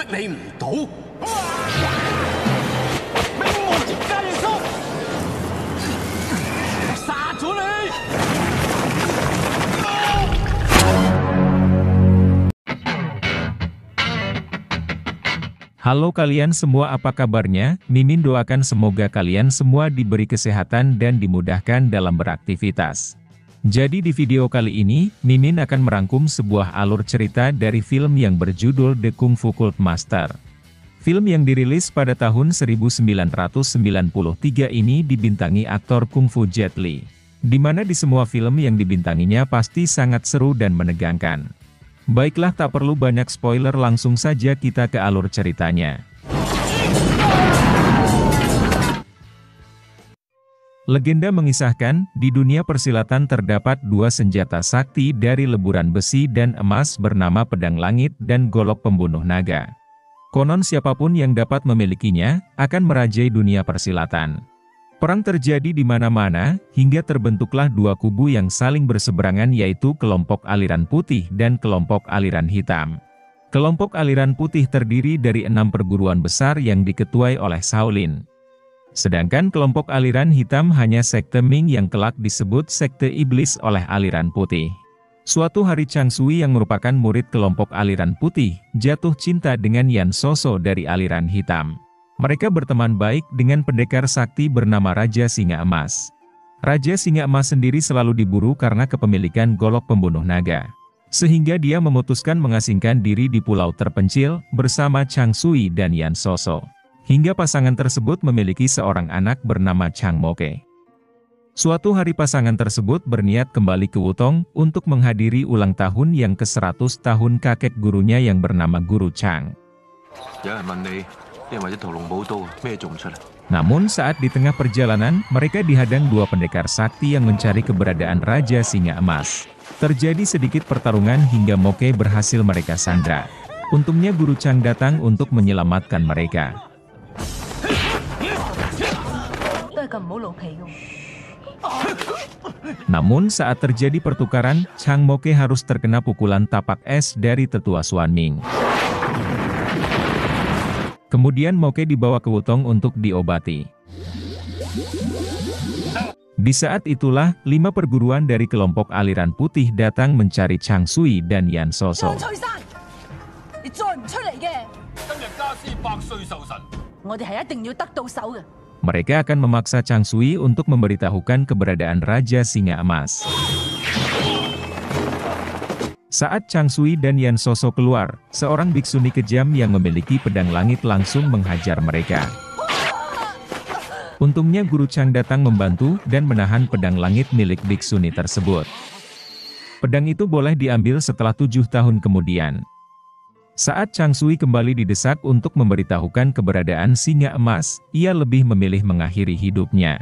你唔到。名門加耶穌，殺咗你！ Halo kalian semua, apa kabarnya? Mimin doakan semoga kalian semua diberi kesehatan dan dimudahkan dalam beraktivitas. Jadi di video kali ini, Mimin akan merangkum sebuah alur cerita dari film yang berjudul The Kung Fu Cult Master. Film yang dirilis pada tahun 1993 ini dibintangi aktor Kung Fu Jet Li, di mana di semua film yang dibintanginya pasti sangat seru dan menegangkan. Baiklah, tak perlu banyak spoiler, langsung saja kita ke alur ceritanya. Legenda mengisahkan, di dunia persilatan terdapat dua senjata sakti dari leburan besi dan emas bernama pedang langit dan golok pembunuh naga. Konon siapapun yang dapat memilikinya, akan merajai dunia persilatan. Perang terjadi di mana-mana, hingga terbentuklah dua kubu yang saling berseberangan, yaitu kelompok aliran putih dan kelompok aliran hitam. Kelompok aliran putih terdiri dari 6 perguruan besar yang diketuai oleh Shaolin. Sedangkan kelompok aliran hitam hanya sekte Ming yang kelak disebut sekte iblis oleh aliran putih. Suatu hari Chang Sui yang merupakan murid kelompok aliran putih, jatuh cinta dengan Yan Soso dari aliran hitam. Mereka berteman baik dengan pendekar sakti bernama Raja Singa Emas. Raja Singa Emas sendiri selalu diburu karena kepemilikan golok pembunuh naga. Sehingga dia memutuskan mengasingkan diri di pulau terpencil, bersama Chang Sui dan Yan Soso. Hingga pasangan tersebut memiliki seorang anak bernama Chang Moke. Suatu hari pasangan tersebut berniat kembali ke Wutong, untuk menghadiri ulang tahun yang ke-100 tahun kakek gurunya yang bernama Guru Chang. Namun saat di tengah perjalanan, mereka dihadang dua pendekar sakti yang mencari keberadaan Raja Singa Emas. Terjadi sedikit pertarungan hingga Moke berhasil mereka sandra. Untungnya Guru Chang datang untuk menyelamatkan mereka. Namun saat terjadi pertukaran, Chang Moke harus terkena pukulan tapak es dari tetua Xuan Ming. Kemudian Moke dibawa ke Wutong untuk diobati. Di saat itulah, 5 perguruan dari kelompok aliran putih datang mencari Chang Sui dan Yan Soso. Mereka akan memaksa Chang Sui untuk memberitahukan keberadaan Raja Singa Emas. Saat Chang Sui dan Yan Soso keluar, seorang biksuni kejam yang memiliki pedang langit langsung menghajar mereka. Untungnya Guru Chang datang membantu dan menahan pedang langit milik biksuni tersebut. Pedang itu boleh diambil setelah 7 tahun kemudian. Saat Chang Sui kembali didesak untuk memberitahukan keberadaan Singa Emas, ia lebih memilih mengakhiri hidupnya.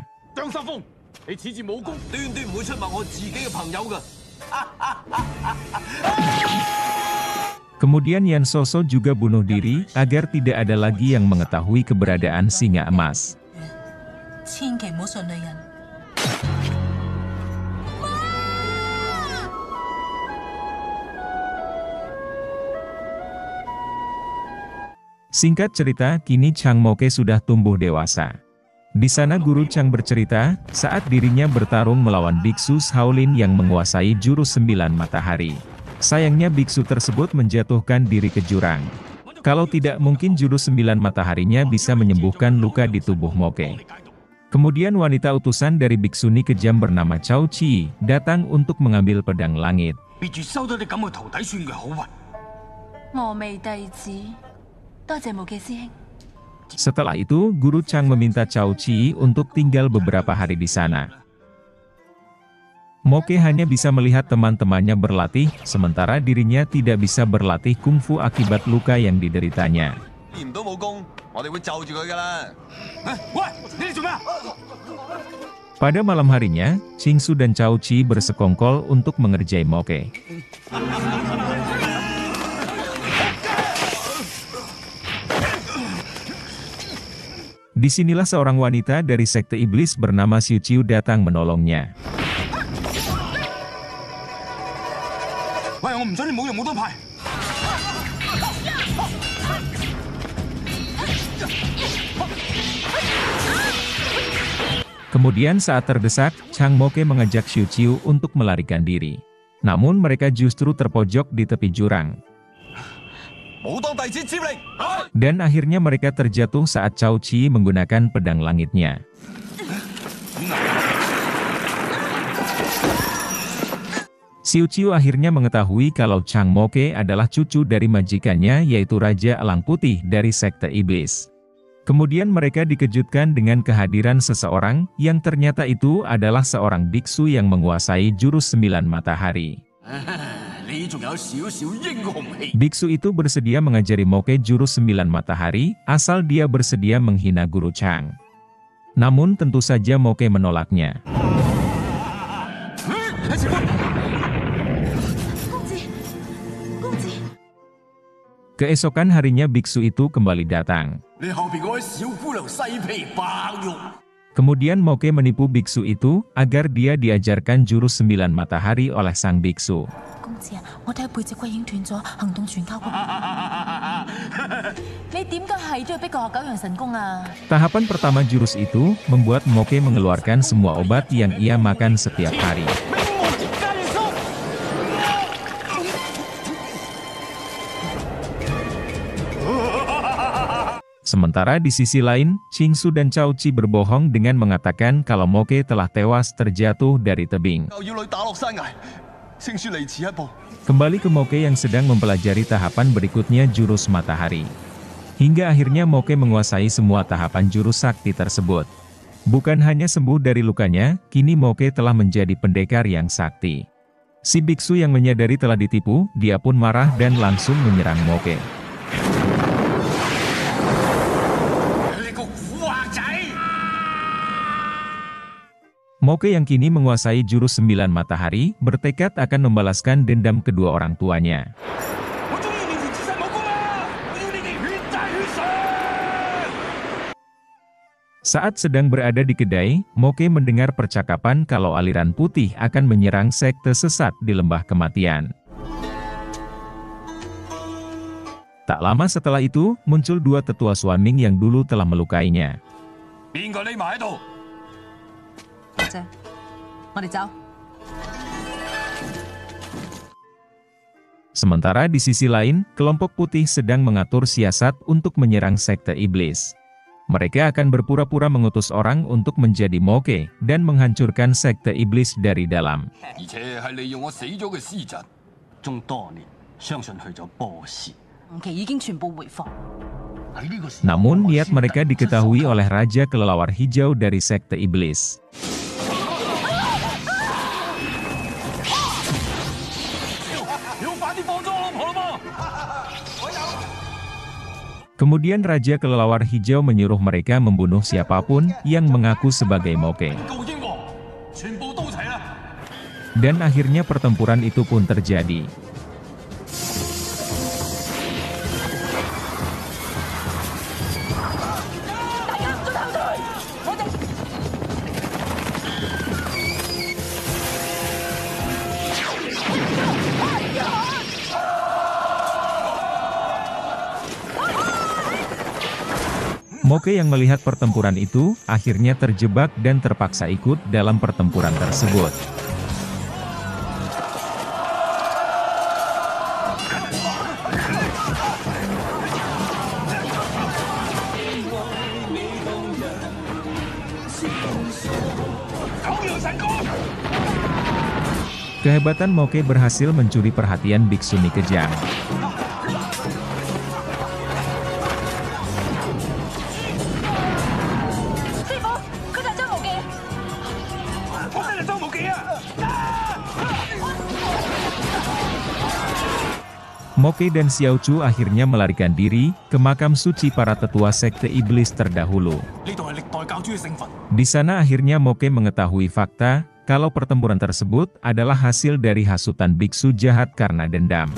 Kemudian Yan Soso juga bunuh diri, agar tidak ada lagi yang mengetahui keberadaan Singa Emas. Singkat cerita, kini Chang Moke sudah tumbuh dewasa. Di sana Guru Chang bercerita, saat dirinya bertarung melawan biksu Shaolin yang menguasai jurus 9 matahari. Sayangnya biksu tersebut menjatuhkan diri ke jurang. Kalau tidak, mungkin jurus 9 mataharinya bisa menyembuhkan luka di tubuh Moke. Kemudian wanita utusan dari biksuni kejam bernama Cao Chi, datang untuk mengambil pedang langit. Setelah itu, Guru Chang meminta Cao Chi untuk tinggal beberapa hari di sana. Moke hanya bisa melihat teman-temannya berlatih, sementara dirinya tidak bisa berlatih kungfu akibat luka yang dideritanya. Pada malam harinya, Chingsu dan Cao Chi bersekongkol untuk mengerjai Moke. Disinilah seorang wanita dari sekte iblis bernama Xiu Qiu datang menolongnya. Kemudian saat terdesak, Chang Moke mengajak Xiu Qiu untuk melarikan diri. Namun mereka justru terpojok di tepi jurang. Dan akhirnya mereka terjatuh saat Cao Qi menggunakan pedang langitnya. Xiu Qiu akhirnya mengetahui kalau Chang Moke adalah cucu dari majikannya yaitu Raja Elang Putih dari Sekte Iblis. Kemudian mereka dikejutkan dengan kehadiran seseorang, yang ternyata itu adalah seorang biksu yang menguasai jurus 9 matahari. Biksu itu bersedia mengajari Moke jurus 9 matahari, asal dia bersedia menghina Guru Chang. Namun tentu saja Moke menolaknya. Keesokan harinya biksu itu kembali datang. Kemudian Moke menipu biksu itu, agar dia diajarkan jurus 9 matahari oleh sang biksu. Tahapan pertama jurus itu, membuat Moke mengeluarkan semua obat yang ia makan setiap hari. Sementara di sisi lain, Qingsu dan Cao Qi berbohong dengan mengatakan kalau Moke telah tewas terjatuh dari tebing. Kembali ke Moke yang sedang mempelajari tahapan berikutnya jurus matahari. Hingga akhirnya Moke menguasai semua tahapan jurus sakti tersebut. Bukan hanya sembuh dari lukanya, kini Moke telah menjadi pendekar yang sakti. Si biksu yang menyadari telah ditipu, dia pun marah dan langsung menyerang Moke. Moke yang kini menguasai jurus 9 matahari, bertekad akan membalaskan dendam kedua orang tuanya. Saat sedang berada di kedai, Moke mendengar percakapan kalau aliran putih akan menyerang sekte sesat di lembah kematian. Tak lama setelah itu, muncul dua tetua Suanming yang dulu telah melukainya. Sementara di sisi lain, kelompok putih sedang mengatur siasat untuk menyerang sekte iblis. Mereka akan berpura-pura mengutus orang untuk menjadi Moke, dan menghancurkan sekte iblis dari dalam. Namun niat mereka diketahui oleh Raja Kelelawar Hijau dari sekte iblis. Kemudian Raja Kelelawar Hijau menyuruh mereka membunuh siapapun yang mengaku sebagai Moke. Dan akhirnya pertempuran itu pun terjadi. Moke yang melihat pertempuran itu, akhirnya terjebak dan terpaksa ikut dalam pertempuran tersebut. Kehebatan Moke berhasil mencuri perhatian biksuni kejam. Moke dan Xiao Chu akhirnya melarikan diri ke makam suci para tetua sekte iblis terdahulu. Di sana akhirnya Moke mengetahui fakta kalau pertempuran tersebut adalah hasil dari hasutan biksu jahat karena dendam.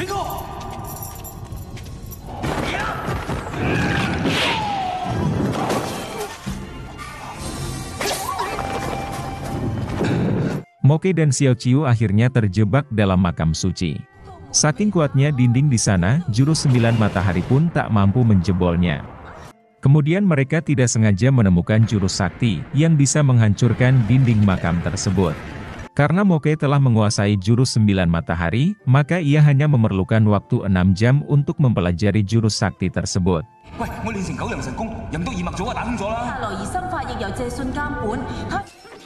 Moke dan Xiao Qiu akhirnya terjebak dalam makam suci. Saking kuatnya dinding di sana, jurus 9 matahari pun tak mampu menjebolnya. Kemudian mereka tidak sengaja menemukan jurus sakti yang bisa menghancurkan dinding makam tersebut. Karena Moke telah menguasai jurus 9 matahari, maka ia hanya memerlukan waktu 6 jam untuk mempelajari jurus sakti tersebut.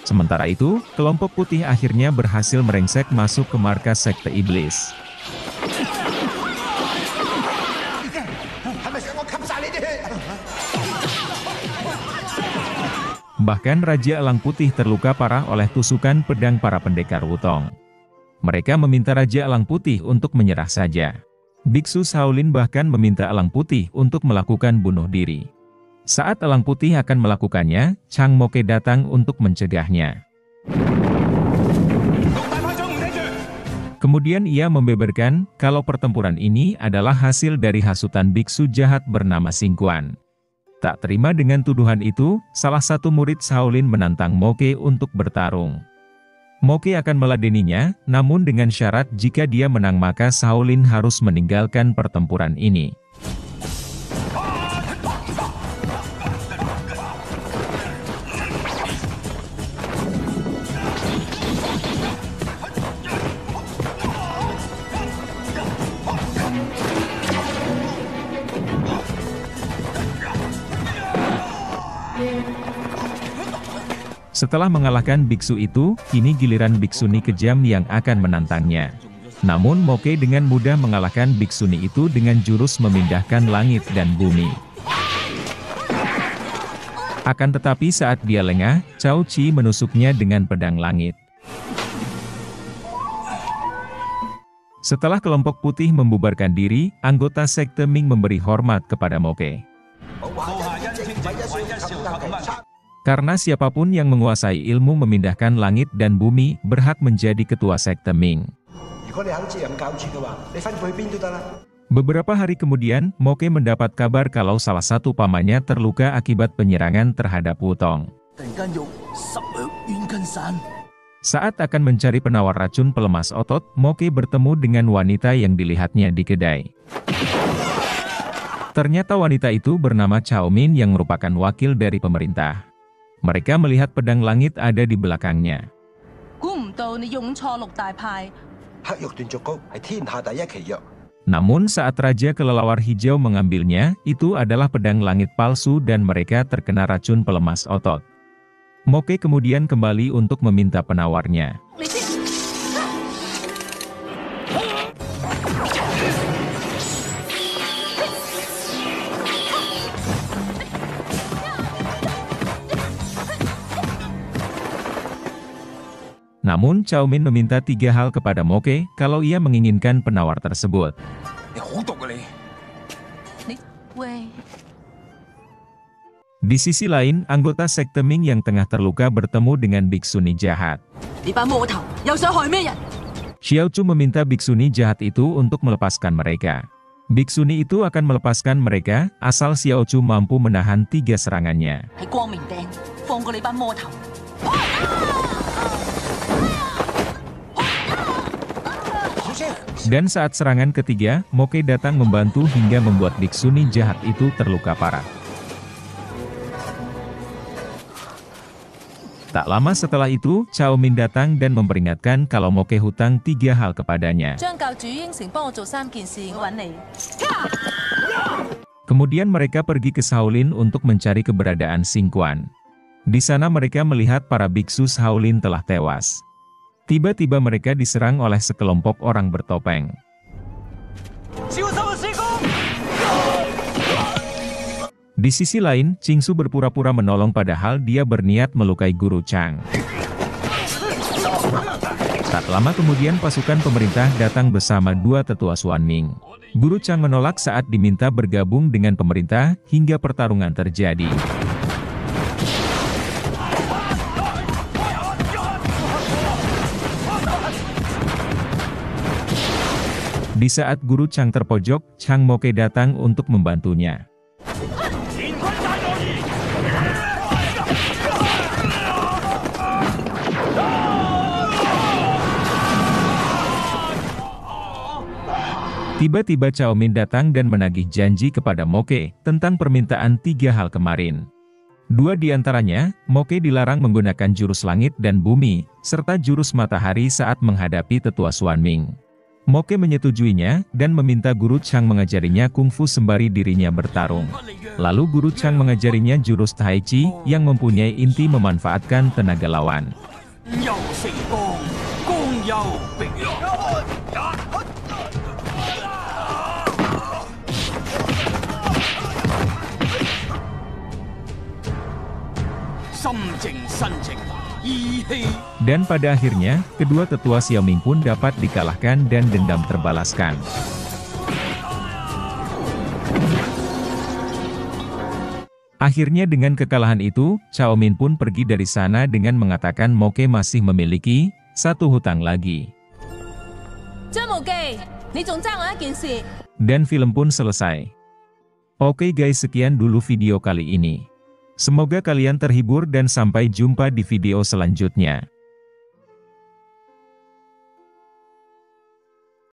Sementara itu, kelompok putih akhirnya berhasil merengsek masuk ke markas sekte iblis. Bahkan Raja Elang Putih terluka parah oleh tusukan pedang para pendekar Wutong. Mereka meminta Raja Elang Putih untuk menyerah saja. Biksu Shaolin bahkan meminta Elang Putih untuk melakukan bunuh diri. Saat Elang Putih akan melakukannya, Chang Moke datang untuk mencegahnya. Kemudian ia membeberkan kalau pertempuran ini adalah hasil dari hasutan biksu jahat bernama Xingquan. Tak terima dengan tuduhan itu, salah satu murid Shaolin menantang Moke untuk bertarung. Moke akan meladeninya, namun dengan syarat jika dia menang maka Shaolin harus meninggalkan pertempuran ini. Setelah mengalahkan biksu itu, kini giliran biksuni kejam yang akan menantangnya. Namun Moke dengan mudah mengalahkan biksuni itu dengan jurus memindahkan langit dan bumi. Akan tetapi saat dia lengah, Cao Qi menusuknya dengan pedang langit. Setelah kelompok putih membubarkan diri, anggota sekte Ming memberi hormat kepada Moke. Karena siapapun yang menguasai ilmu memindahkan langit dan bumi, berhak menjadi ketua sekte Ming. Beberapa hari kemudian, Moke mendapat kabar kalau salah satu pamannya terluka akibat penyerangan terhadap Wutong. Saat akan mencari penawar racun pelemas otot, Moke bertemu dengan wanita yang dilihatnya di kedai. Ternyata wanita itu bernama Cao Min yang merupakan wakil dari pemerintah. Mereka melihat pedang langit ada di belakangnya. Namun saat Raja Kelelawar Hijau mengambilnya, itu adalah pedang langit palsu dan mereka terkena racun pelemas otot. Moke kemudian kembali untuk meminta penawarnya. Namun Cao Min meminta 3 hal kepada Moke kalau ia menginginkan penawar tersebut. Di sisi lain, anggota sekte Ming yang tengah terluka bertemu dengan biksuni jahat. Xiao Chu meminta biksuni jahat itu untuk melepaskan mereka. Biksuni itu akan melepaskan mereka, asal Xiao Chu mampu menahan 3 serangannya. Dan saat serangan ketiga, Moke datang membantu hingga membuat biksuni jahat itu terluka parah. Tak lama setelah itu, Cao Min datang dan memperingatkan kalau Moke hutang 3 hal kepadanya. Kemudian mereka pergi ke Shaolin untuk mencari keberadaan Xingquan. Di sana mereka melihat para biksu Shaolin telah tewas. Tiba-tiba mereka diserang oleh sekelompok orang bertopeng. Di sisi lain, Qingsu berpura-pura menolong padahal dia berniat melukai Guru Chang. Tak lama kemudian pasukan pemerintah datang bersama 2 tetua Xuan Ming. Guru Chang menolak saat diminta bergabung dengan pemerintah hingga pertarungan terjadi. Di saat Guru Chang terpojok, Chang Moke datang untuk membantunya. Tiba-tiba Cao Min datang dan menagih janji kepada Moke tentang permintaan 3 hal kemarin. 2 di antaranya, Moke dilarang menggunakan jurus langit dan bumi, serta jurus matahari saat menghadapi tetua Xuan Ming. Moke menyetujuinya, dan meminta Guru Chang mengajarinya kungfu sembari dirinya bertarung. Lalu Guru Chang mengajarinya jurus Tai Chi, yang mempunyai inti memanfaatkan tenaga lawan. Dan pada akhirnya, kedua tetua Xiaoming pun dapat dikalahkan dan dendam terbalaskan. Akhirnya dengan kekalahan itu, Cao Min pun pergi dari sana dengan mengatakan Moke masih memiliki 1 hutang lagi. Dan film pun selesai. Oke guys, sekian dulu video kali ini. Semoga kalian terhibur dan sampai jumpa di video selanjutnya.